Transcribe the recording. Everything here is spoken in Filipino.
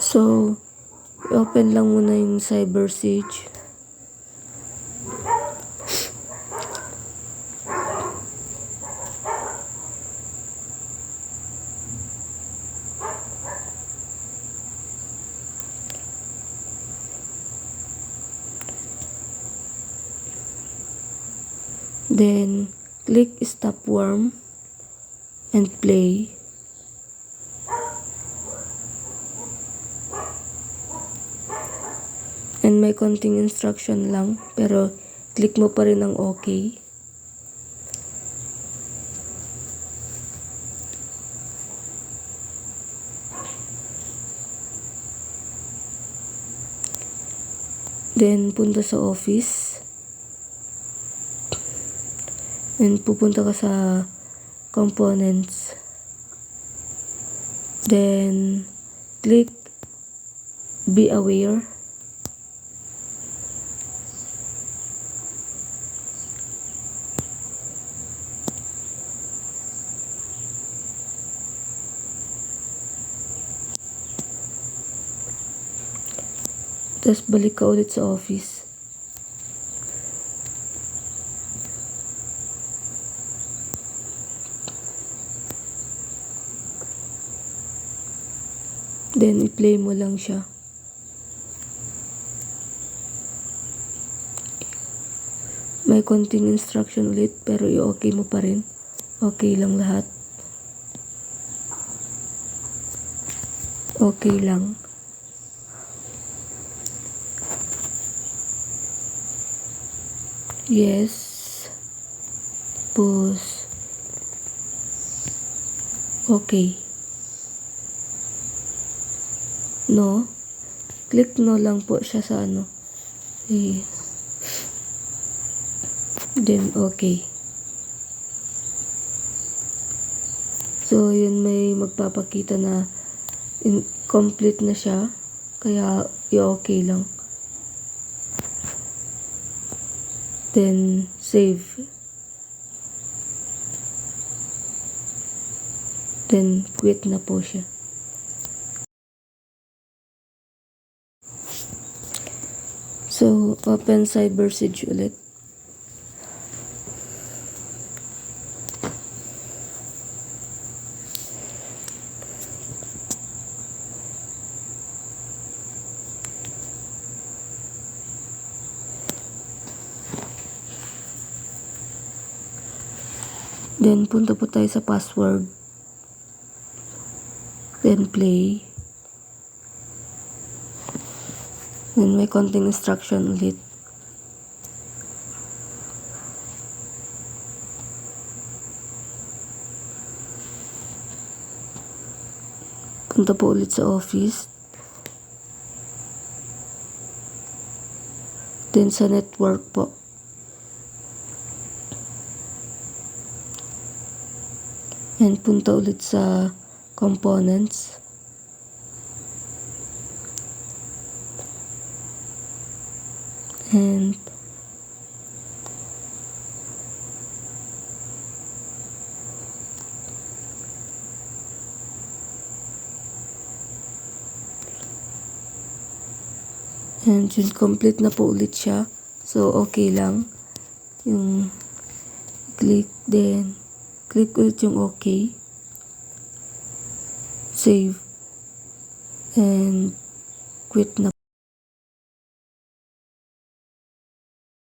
So, open lang muna yung CyberSage. Then, click Stop Worm and play. And may konting instruction lang, pero click mo pa rin ang OK. Then, punta sa office. And pupunta ka sa components. Then, click Be Aware. Tapos balik ka ulit sa office. Then, i-play mo lang siya. May konting instruction ulit, pero i-okay mo pa rin. Okay lang lahat. Okay lang. Yes. Pause. Okay. No. Click no lang po siya sa ano. Then okay. So yun, may magpapakita na complete na siya. Kaya i-okay lang. Then, save. Then, quit na po siya. So, open CyberSage ulit. Then, punta po tayo sa password. Then, play. Then, may konting instruction ulit. Punta po ulit sa office. Then, sa network po. And punta ulit sa components. And yun, complete na po ulit siya. So, okay lang. Yung click, then click ulit yung okay. Save. And quit na.